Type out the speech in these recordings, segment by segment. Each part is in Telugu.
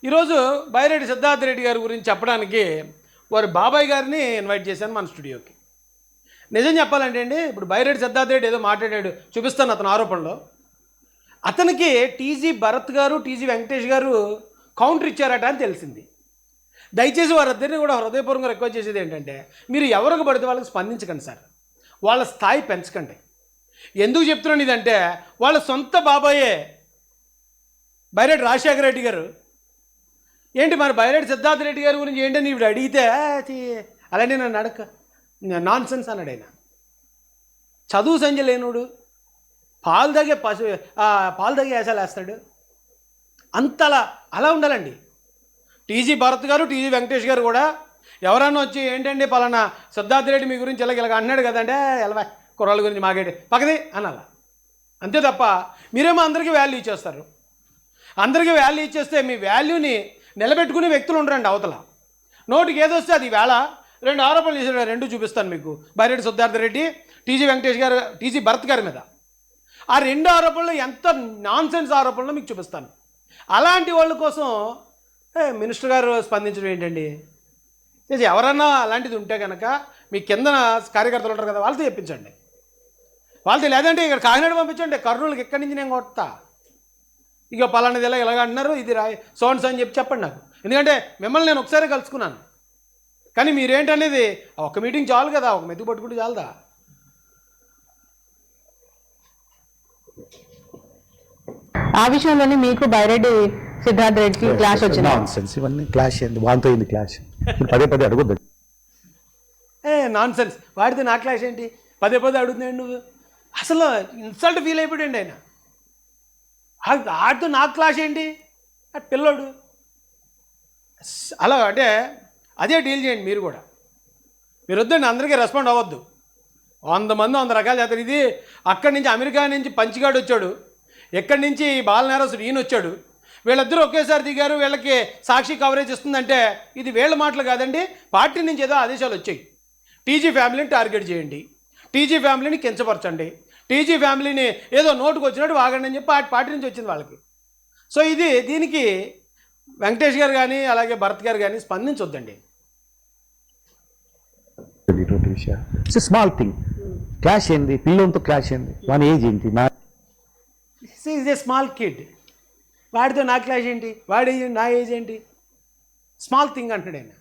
ఈరోజు బైరెడ్డి సిద్ధార్థ రెడ్డి గారి గురించి చెప్పడానికి వారి బాబాయ్ గారిని ఇన్వైట్ చేశాను మన స్టూడియోకి. నిజం చెప్పాలంటే అండి, ఇప్పుడు బైరెడ్డి సిద్ధార్థ రెడ్డి ఏదో మాట్లాడాడు, చూపిస్తాను అతని ఆరోపణలో. అతనికి టీజీ భరత్ గారు, టీజీ వెంకటేష్ గారు కౌంటర్ ఇచ్చారట అని తెలిసింది. దయచేసి వారిద్దరిని కూడా హృదయపూర్వకంగా రిక్వెస్ట్ చేసేది ఏంటంటే, మీరు ఎవరికి పడితే వాళ్ళకి స్పందించకండి సార్, వాళ్ళ స్థాయి పెంచకండి. ఎందుకు చెప్తున్నాను ఇదంటే, వాళ్ళ సొంత బాబాయే బైరెడ్డి రాజశేఖర రెడ్డి గారు ఏంటి మరి బైరెడ్డి సిద్ధార్థ రెడ్డి గారి గురించి ఏంటని ఇప్పుడు అడిగితే అలానే నన్ను అడక నాన్ సెన్స్ అన్నాడు ఆయన. చదువు సంజ లేనుడు పాలు తాగే వేసాలు వేస్తాడు. అంతలా అలా ఉండాలండి. టీజీ భరత్ గారు, టీజీ వెంకటేష్ గారు కూడా ఎవరన్నా వచ్చి ఏంటండి పలానా సిద్ధార్థ రెడ్డి మీ గురించి ఇలాగ అన్నాడు కదంటే ఎలా కుర్రాళ్ళ గురించి మాకేంటి పక్కది అనాల. అంతే తప్ప మీరేమో అందరికీ వాల్యూ ఇచ్చేస్తారు. అందరికీ వాల్యూ ఇచ్చేస్తే మీ వాల్యూని నిలబెట్టుకునే వ్యక్తులు ఉండరండి అవతల. నోటికి ఏదొస్తే అది వేళ రెండు ఆరోపణలు చేసాడు, రెండు చూపిస్తాను మీకు. బైరెడ్డి సిద్ధార్థ రెడ్డి, టీజీ వెంకటేష్ గారు, టీజీ భరత్ గారి మీద ఆ రెండు ఆరోపణలు ఎంత నాన్ సెన్స్ ఆరోపణలు మీకు చూపిస్తాను. అలాంటి వాళ్ళ కోసం మినిస్టర్ గారు స్పందించడం ఏంటండి? ఎవరన్నా అలాంటిది ఉంటే కనుక మీ కింద కార్యకర్తలు ఉంటారు కదా, వాళ్ళతో చెప్పించండి. వాళ్ళతో లేదంటే ఇక్కడ కాకినాడ పంపించండి, కర్నూలుకి ఎక్కడి నుంచి నేను కొడతా, ఇక పలానాది ఇలాగ అంటున్నారు, ఇది సోన్స్ అని చెప్పండి నాకు. ఎందుకంటే మిమ్మల్ని నేను ఒకసారి కలుసుకున్నాను. కానీ మీరేంటనేది ఒక మీటింగ్ చాలు కదా, ఒక మెతుకు పట్టుకుంటే చాలదా? ఆ విషయంలోనే మీకు బైరెడ్డి సిద్ధార్థ రెడ్డికి క్లాష్ వచ్చింది. ఇవన్నీ క్లాష్ అయింది, వాంతో అయింది క్లాష్. పదే పదే అడగొద్దు. Non sense. వాడితే నా క్లాష్ ఏంటి? పదే పదే అడుగుతున్నాడు నువ్వు. అసలు ఇన్సల్ట్ ఫీల్ అయిపోయాడు ఆయన. ఆడితో నాకు క్లాష్ ఏంటి? ఆ పిల్లోడు అలా అంటే అదే డీల్ చేయండి మీరు కూడా. మీరు వద్దండి, అందరికీ రెస్పాండ్ అవ్వద్దు. 100 మంది 100 రకాలు చేస్తారు. ఇది అక్కడి నుంచి అమెరికా నుంచి పంచిగాడు వచ్చాడు, ఎక్కడి నుంచి బాలనేరసుడు ఈయన వచ్చాడు, వీళ్ళిద్దరూ ఒకేసారి దిగారు, వీళ్ళకి సాక్షి కవరేజ్ ఇస్తుందంటే ఇది వీళ్ళ మాటలు కాదండి, పార్టీ నుంచి ఏదో ఆదేశాలు వచ్చాయి. టీజీ ఫ్యామిలీని టార్గెట్ చేయండి, టీజీ ఫ్యామిలీని కించపరచండి, టీజీ ఫ్యామిలీని ఏదో నోటుకు వచ్చినట్టు వాగండి అని చెప్పి పార్టీ నుంచి వచ్చింది వాళ్ళకి. సో దీనికి వెంకటేష్ గారు కానీ అలాగే భరత్ గారు కానీ స్పందించొద్దండి. స్మాల్ థింగ్ క్లాష్ ఏంది, పిల్లలతో క్లాష్ ఏంది, మన ఏజ్ ఏంటి? ఈజ్ ఏ స్మాల్ కిడ్, వాడితో నా క్లాష్ ఏంటి, వాడి ఏజ్ నా ఏజ్ ఏంటి? స్మాల్ థింగ్ అంటాడు ఆయన.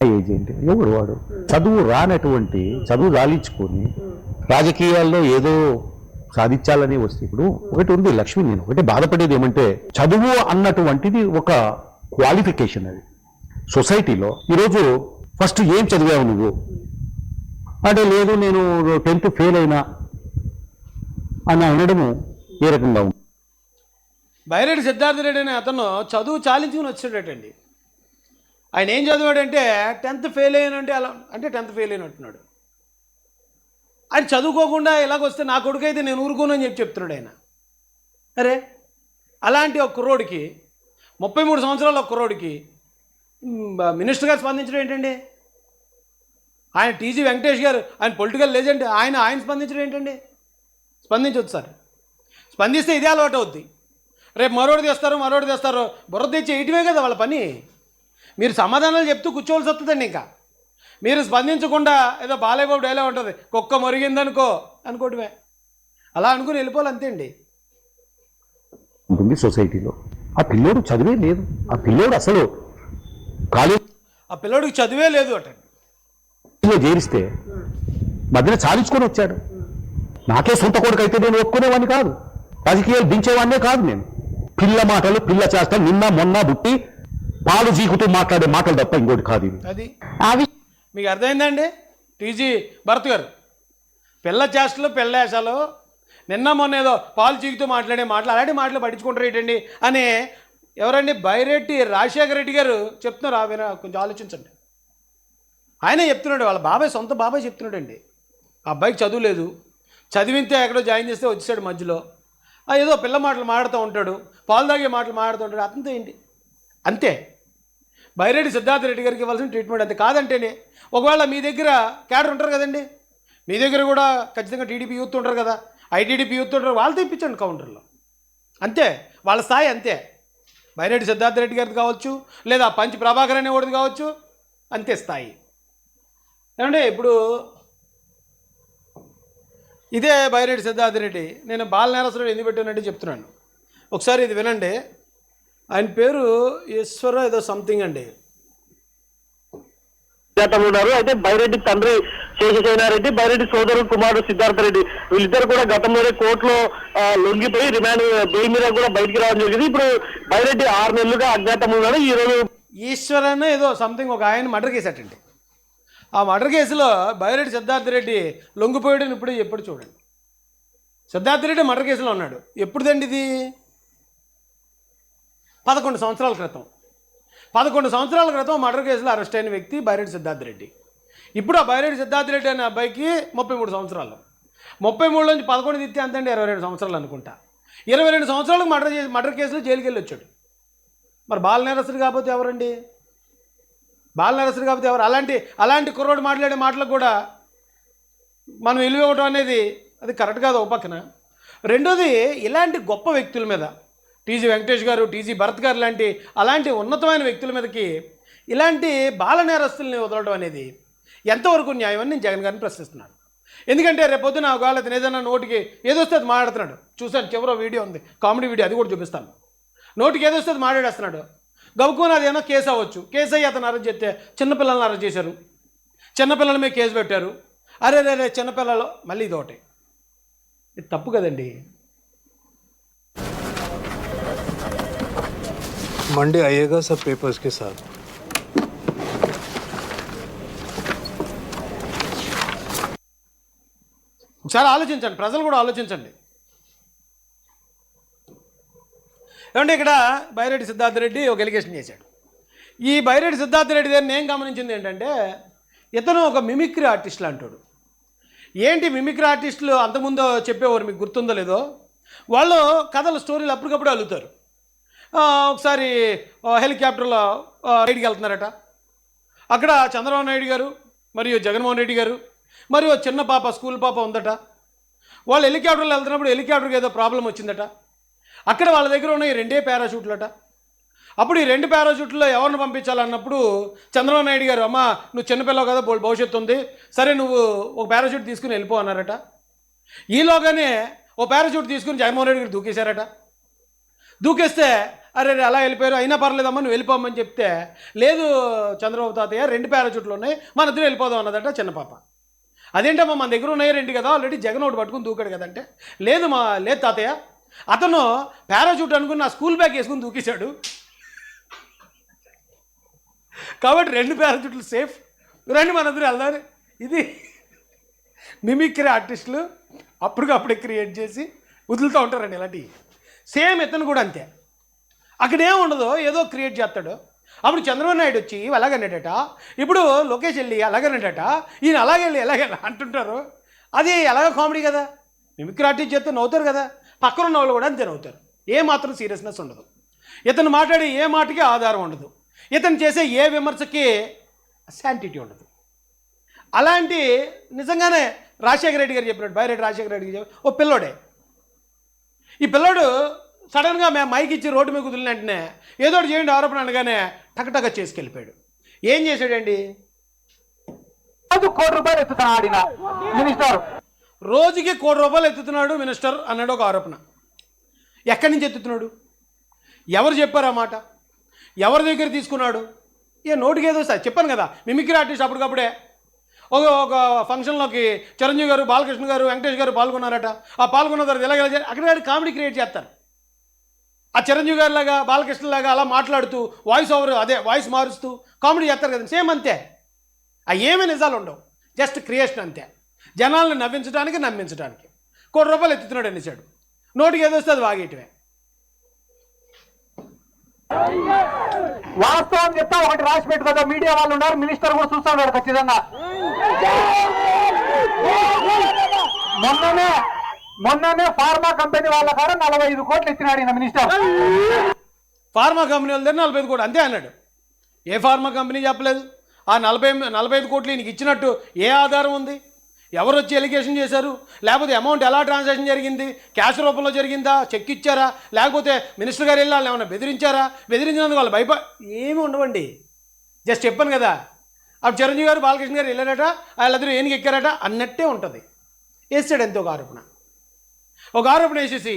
ఏజ్ ఏంటి? ఎవడు వాడు? చదువు రానటువంటి, చదువు రాలించుకొని రాజకీయాల్లో ఏదో సాధించాలని వస్తే, ఇప్పుడు ఒకటి ఉంది లక్ష్మి, నేను ఒకటి బాధపడేది ఏమంటే, చదువు అన్నటువంటిది ఒక క్వాలిఫికేషన్. అది సొసైటీలో ఈరోజు ఫస్ట్ ఏం చదివావు నువ్వు అంటే, లేదు నేను 10th ఫెయిల్ అయినా అని అనడము ఏ రకంగా ఉంది? బైరెడ్డి సిద్ధార్థ రెడ్డి అనే అతను చదువు చాలించుకుని వచ్చాడటండి. ఆయన ఏం చదివాడంటే 10th ఫెయిల్ అయినంటే అలా అంటే 10th ఫెయిల్ అయినట్టున్నాడు. ఆయన చదువుకోకుండా ఇలాగొస్తే నా కొడుకు అయితే నేను ఊరుకోనని చెప్తున్నాడు ఆయన. అరే అలాంటి ఒక కుర్రోడికి 33 సంవత్సరాల ఒక కుర్రోడికి మినిస్టర్ గారు స్పందించడం ఏంటండి? ఆయన టీజీ వెంకటేష్ గారు, ఆయన పొలిటికల్ లెజెండ్, ఆయన స్పందించడం ఏంటండి? స్పందించవచ్చు సార్. స్పందిస్తే ఇదే అలవాటు అవుద్ది. రేపు మరోడు తెస్తారు, బుర్ర తెచ్చి వేయటమే కదా వాళ్ళ పని. మీరు సమాధానాలు చెప్తూ కూర్చోవలసి వస్తుందండి. ఇంకా మీరు స్పందించకుండా ఏదో బాలయ్యబాబు డైలాగ్ ఉంటుంది, కుక్క మొరిగిందనుకో అనుకోవటమే. అలా అనుకుని వెళ్ళిపోవాలి, అంతే అండి. ఉంటుంది సొసైటీలో. ఆ పిల్లోడు చదివే లేదు, ఆ పిల్లోడు అసలు కాలేజ్, ఆ పిల్లోడికి చదివే లేదు అట. చేరిస్తే మధ్యన సాధించుకొని వచ్చాడు. నాకే సొంత కొడుకు అయితే నేను ఒప్పుకునేవాడిని కాదు, రాజకీయాలు దించేవాడినే కాదు నేను. పిల్ల మాటలు, పిల్ల చేస్తాను, నిన్న మొన్న బుట్టి పాలు జీకుతూ మాట్లాడే మాటలు తప్ప ఇంకోటి కాదు. అది మీకు అర్థమైందండి? టీజీ భరత్ గారు పిల్ల చేష్టలు, పిల్ల వేషాలు, నిన్న మొన్న ఏదో పాలు చీకుతూ మాట్లాడే మాటలు, అలాంటి మాటలు పట్టించుకుంటారు ఏంటండి అని ఎవరండి? బైరెడ్డి రాజశేఖర రెడ్డి గారు చెప్తున్నారు. ఆవిన కొంచెం ఆలోచించండి. ఆయనే చెప్తున్నాడు, వాళ్ళ బాబాయ్, సొంత బాబాయ్ చెప్తున్నాడండి. ఆ అబ్బాయికి చదువు లేదు, చదివితే ఎక్కడో జాయిన్ చేస్తే వచ్చేసాడు మధ్యలో, ఏదో పిల్ల మాటలు మాడుతూ ఉంటాడు, పాలు తాగే మాటలు మాడుతూ ఉంటాడు. అంతే ఏంటి? అంతే. బైరెడ్డి సిద్ధార్థ రెడ్డి గారికి ఇవ్వాల్సిన ట్రీట్మెంట్ అంతే. కాదంటేనే ఒకవేళ మీ దగ్గర క్యాడర్ ఉంటారు కదండి, మీ దగ్గర కూడా ఖచ్చితంగా టీడీపీ యూత్ ఉంటారు కదా, ఐటీడీపీ యూత్ ఉంటారు, వాళ్ళతో ఇప్పించండి కౌంటర్లో. అంతే, వాళ్ళ స్థాయి అంతే. బైరెడ్డి సిద్ధార్థ రెడ్డి గారిది కావచ్చు, లేదా పంచి ప్రభాకర్ అనేవాడిది కావచ్చు, అంతే స్థాయి. ఏమంటే ఇప్పుడు ఇదే బైరెడ్డి సిద్ధార్థ రెడ్డి నేను బాలనేరసరావు ఎందుకు పెట్టానంటే చెప్తున్నాను, ఒకసారి ఇది వినండి. ఆయన పేరు ఈశ్వర ఏదో సంథింగ్ అండి. ఉన్నారు. అయితే బైరెడ్డి తండ్రి శేషశయనారెడ్డి, బైరెడ్డి సోదరుడు కుమారుడు సిద్ధార్థ రెడ్డి వీళ్ళిద్దరు కూడా గతంలోనే కోర్టులో లొంగిపోయి రిమాండ్ బెయిల్ మీద కూడా బయటికి రావడం జరిగింది. ఇప్పుడు బైరెడ్డి 6 నెలలుగా అజ్ఞాతంలో ఉన్నాడు. ఈ రోజు ఈశ్వరన్న ఏదో సంథింగ్ ఒక ఆయన మర్డర్ కేసు అటండి. ఆ మర్డర్ కేసులో బైరెడ్డి సిద్ధార్థ రెడ్డి లొంగిపోయాడని ఇప్పుడే ఎప్పుడు చూడండి. సిద్ధార్థ రెడ్డి మర్డర్ కేసులో ఉన్నాడు. ఎప్పుడుదండి ఇది? 11 సంవత్సరాల క్రితం. 11 సంవత్సరాల క్రితం మర్డర్ కేసులో అరెస్ట్ అయిన వ్యక్తి బైరెడ్డి సిద్ధార్థ రెడ్డి. ఇప్పుడు ఆ బైరెడ్డి సిద్ధార్థ రెడ్డి అనే అబ్బాయికి 33 సంవత్సరాలు. 33 నుంచి 11 తిత్తే అంతండి 22 సంవత్సరాలు అనుకుంటా. 22 సంవత్సరాలకు మర్డర్ కేసులో జైలుకి వెళ్ళి వచ్చాడు. మరి బాలనేరస్తుడు కాకపోతే ఎవరండి? బాలనేరస్తుడు కాకపోతే ఎవరు? అలాంటి కుర్రోడు మాట్లాడే మాటలకు కూడా మనం విలువ ఇవ్వడం అనేది అది కరెక్ట్ కాదు ఒక పక్కన. రెండోది, ఇలాంటి గొప్ప వ్యక్తుల మీద టీజీ వెంకటేష్ గారు, టీజీ భరత్ గారు లాంటి అలాంటి ఉన్నతమైన వ్యక్తుల మీదకి ఇలాంటి బాలనేరస్తుల్ని వదలడం అనేది ఎంతవరకు న్యాయం అని నేను జగన్ గారిని ప్రశ్నిస్తున్నాను. ఎందుకంటే రేపొద్దున ఒకవేళ అతను ఏదైనా నోటికి ఏదొస్తే అది మాట్లాడుతున్నాడు. చూశాను, చివరో వీడియో ఉంది, కామెడీ వీడియో, అది కూడా చూపిస్తాను. నోటికి ఏదొస్తే అది మాట్లాడేస్తున్నాడు. గబుక్కుని అది ఏమో కేసు అవ్వచ్చు. కేసు అయ్యి అతను అరెస్ట్ చేస్తే చిన్నపిల్లల్ని అరెస్ట్ చేశారు, చిన్నపిల్లల మీద కేసు పెట్టారు. అరే చిన్నపిల్లలు మళ్ళీ ఇది ఒకటి, ఇది తప్పు కదండి. मंडे आइएगा सब पेपर्स के साथ. ఒకసారి ఆలోచించండి, ప్రజలు కూడా ఆలోచించండి. ఏమంటే ఇక్కడ బైరెడ్డి సిద్ధార్థ రెడ్డి ఒక ఎలిగేషన్ చేశాడు. ఈ బైరెడ్డి సిద్ధార్థ రెడ్డి దగ్గర నేను గమనించింది ఏంటంటే, ఇతను ఒక మిమిక్రీ ఆర్టిస్ట్ లాంటాడు. ఏంటి మిమిక్రీ ఆర్టిస్టులు అంతకుముందు చెప్పేవారు, మీకు గుర్తుందో లేదో, వాళ్ళు కథల స్టోరీలు అప్పటికప్పుడు అల్లుతారు. ఒకసారి హెలికాప్టర్లో రైడ్కి వెళ్తున్నారట. అక్కడ చంద్రబాబు నాయుడు గారు మరియు జగన్మోహన్ రెడ్డి గారు మరియు చిన్న పాప, స్కూల్ పాప ఉందట. వాళ్ళు హెలికాప్టర్లో వెళ్తున్నప్పుడు హెలికాప్టర్కి ఏదో ప్రాబ్లం వచ్చిందట. అక్కడ వాళ్ళ దగ్గర ఉన్న ఈ 2 పారాషూట్లట. అప్పుడు ఈ 2 పారాషూట్లో ఎవరిని పంపించాలన్నప్పుడు చంద్రబాబు నాయుడు గారు, అమ్మ నువ్వు చిన్నపిల్లవు కదా, భవిష్యత్తు ఉంది, సరే నువ్వు ఒక పారాషూట్ తీసుకుని వెళ్ళిపో అన్నారట. ఈలోగానే ఓ పారాషూట్ తీసుకుని జగన్మోహన్ రెడ్డి గారు దూకేశారట. దూకేస్తే అరే అలా వెళ్ళిపోయారు, అయినా పర్లేదమ్మా నువ్వు వెళ్ళిపోమని చెప్తే, లేదు చంద్రబాబు తాతయ్య 2 పారాషూట్లు ఉన్నాయి, మన ఇద్దరు వెళ్ళిపోదాం అన్నదట చిన్న పాప. అదేంటమ్మా మన దగ్గర ఉన్నాయి 2 కదా, ఆల్రెడీ జగన్ ఒకటి పట్టుకుని దూకాడు కదంటే, లేదు తాతయ్య, అతను పారాషూట్ అనుకుని నా స్కూల్ బ్యాగ్ వేసుకుని దూకేశాడు, కాబట్టి 2 పారాషూట్లు సేఫ్, రండి మన ఇద్దరు వెళ్దాం. ఇది మిమిక్రీ ఆర్టిస్టులు అప్పటికప్పుడే క్రియేట్ చేసి వదులుతూ ఉంటారండి ఇలాంటివి. సేమ్ ఇతను కూడా అంతే. అక్కడేం ఉండదో ఏదో క్రియేట్ చేస్తాడు. అప్పుడు చంద్రబాబు నాయుడు వచ్చి అలాగనేటట, ఇప్పుడు లోకేష్ వెళ్ళి అలాగనేటట, ఈయన అలాగెళ్ళి ఎలాగ అంటుంటారు. అది ఎలాగ కామెడీ కదా. మిమిక్రీ ఆర్టిస్ట్ చేస్తే నవ్వుతారు కదా, పక్కన ఉన్న వాళ్ళు కూడా అంతే నవ్వుతారు. ఏమాత్రం సీరియస్నెస్ ఉండదు. ఇతను మాట్లాడే ఏ మాటకి ఆధారం ఉండదు. ఇతను చేసే ఏ విమర్శకి శాంటిటీ ఉండదు. అలాంటి నిజంగానే రాజశేఖర రెడ్డి గారు చెప్పినట్టు, బైరెడ్డి రాజశేఖర రెడ్డి గారు ఓ పిల్లోడే. ఈ పిల్లోడు సడన్గా మేము మైక్ ఇచ్చి రోడ్డు మీద కుదిలిన వెంటనే ఏదో ఒకటి చేయండి ఆరోపణ అనగానే టకటక చేసుకెళ్ళిపోయాడు. ఏం చేశాడండి? రోజు ₹1 ఎత్తుతున్నాడు మినిస్టర్, రోజుకి ₹1 ఎత్తుతున్నాడు మినిస్టర్ అన్నాడు ఒక ఆరోపణ. ఎక్కడి నుంచి ఎత్తుతున్నాడు? ఎవరు చెప్పారు ఆ మాట? ఎవరి దగ్గర తీసుకున్నాడు? నోటికి ఏదో సార్ చెప్పాను కదా, మిమిక్రీ ఆర్టిస్ట్ అప్పటికప్పుడే ఒక ఫంక్షన్లోకి చిరంజీవి గారు, బాలకృష్ణ గారు, వెంకటేష్ గారు పాల్గొన్నారట. ఆ పాల్గొన్న తర్వాత ఎలాగ అక్కడ కామెడీ క్రియేట్ చేస్తారు. ఆ చిరంజీవి గారి లాగా, బాలకృష్ణ లాగా అలా మాట్లాడుతూ వాయిస్ ఓవర్, అదే వాయిస్ మారుస్తూ కామెడీ చేస్తారు కదా, సేమ్ అంతే. ఏమీ నిజాలు ఉండవు, జస్ట్ క్రియేషన్ అంతే. జనాలను నవ్వించడానికి, నమ్మించడానికి ₹1 ఎత్తుతున్నాడు అనేసాడు. నోటికి ఏదో వస్తే అది వాగేయటమే. వాస్తవం చెప్తా ఒకటి రాసి పెట్టు కదా, మీడియా వాళ్ళు ఉన్నారు, మినిస్టర్ కూడా చూస్తున్నాడు ఖచ్చితంగా. మొన్ననే ఫార్మా కంపెనీ వాళ్ళ కాడ 45 కోట్లు ఎత్తినాడు ఈయన మినిస్టర్. ఫార్మా కంపెనీ వాళ్ళ దగ్గర 45 కోట్లు అంతే అన్నాడు. ఏ ఫార్మా కంపెనీ చెప్పలేదు. ఆ 45 కోట్లు ఈయనకి ఇచ్చినట్టు ఏ ఆధారం ఉంది? ఎవరు వచ్చి ఎలిగేషన్ చేశారు, లేకపోతే అమౌంట్ ఎలా ట్రాన్సాక్షన్ జరిగింది, క్యాష్ రూపంలో జరిగిందా, చెక్ ఇచ్చారా, లేకపోతే మినిస్టర్ గారు వెళ్ళి వాళ్ళు ఏమైనా బెదిరించారా, బెదిరించినందుకు వాళ్ళు ఏమీ ఉండవండి. జస్ట్ చెప్పాను కదా, అప్పుడు చిరంజీవి గారు బాలకృష్ణ గారు వెళ్ళారట, వాళ్ళిద్దరూ ఏనికి ఎక్కారట అన్నట్టే ఉంటుంది. వేసాడు అంతే ఒక ఆరోపణ వేసేసి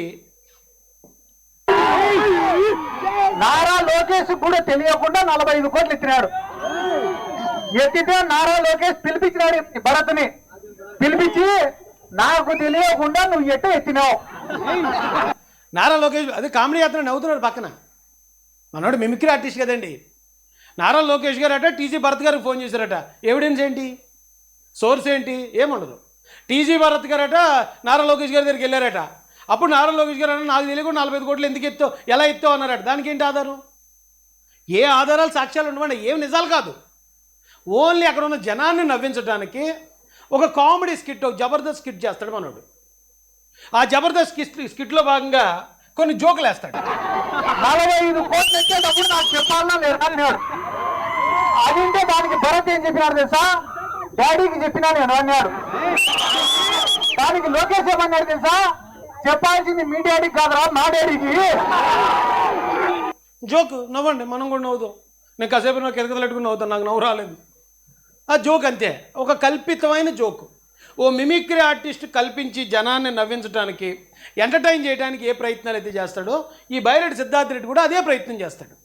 నారా లోకేష్ కూడా తెలియకుండా 45 కోట్లు ఎత్తినాడు. ఎత్తితే నారా లోకేష్ పిలిపించినాడు భరత్ని, పిలిపించి నాకు తెలియకుండా నువ్వు ఎత్తినావు. నారా లోకేష్ అది కామెడీ యాత్ర నవ్వుతున్నాడు పక్కన. మనోడు మిమిక్రీ ఆర్టిస్ట్ కదండి. నారా లోకేష్ గారు అట టీజీ భరత్ గారికి ఫోన్ చేశారట. ఎవిడెన్స్ ఏంటి, సోర్స్ ఏంటి, ఏముండదు. టీజీ భరత్ గారు అట నారా లోకేష్ గారి దగ్గరికి వెళ్ళారట. అప్పుడు నారా లోకేష్ గారు అన్న నాకు తెలియకుండా 45 కోట్లు ఎందుకు ఎత్తావు, ఎలా ఎత్తావు అన్నారట. దానికి ఏంటి ఆధారం? ఏ ఆధారాలు సాక్ష్యాలు ఉండవండి, ఏం నిజాలు కాదు. ఓన్లీ అక్కడ ఉన్న జనాన్ని నవ్వించడానికి ఒక కామెడీ స్కిట్, ఒక జబర్దస్త్ స్కిట్ చేస్తాడు మనోడు. ఆ జబర్దస్త్ స్కిట్లో భాగంగా కొన్ని జోకులు వేస్తాడు. 45 కోట్లు ఎత్తేటప్పుడు నాకు చెప్పాలన్నా లేదు అన్నాడు. అదింటే దానికి భరత్ ఏం చెప్పినాడు తెలుసా, డాడీకి చెప్పినా నేను అన్నాడు. దానికి లోకేష్ ఏమన్నాడు తెలుసా, చెప్పాల్సింది మీ డాడీకి కాదురా నా డాడీకి. జోక్ నవ్వండి, మనం కూడా నవ్వుతాం. నేను కాసేపు నాకు ఎరగదలెట్టుకుని నవ్వుతాను, నాకు నవ్వు రాలేదు. ఆ జోక్ అంతే, ఒక కల్పితమైన జోక్. ఓ మిమిక్రీ ఆర్టిస్ట్ కల్పించి జనాన్ని నవ్వించడానికి, ఎంటర్టైన్ చేయడానికి ఏ ప్రయత్నాలు అయితే చేస్తాడో ఈ బైరెడ్డి సిద్ధార్థ రెడ్డి కూడా అదే ప్రయత్నం చేస్తాడు.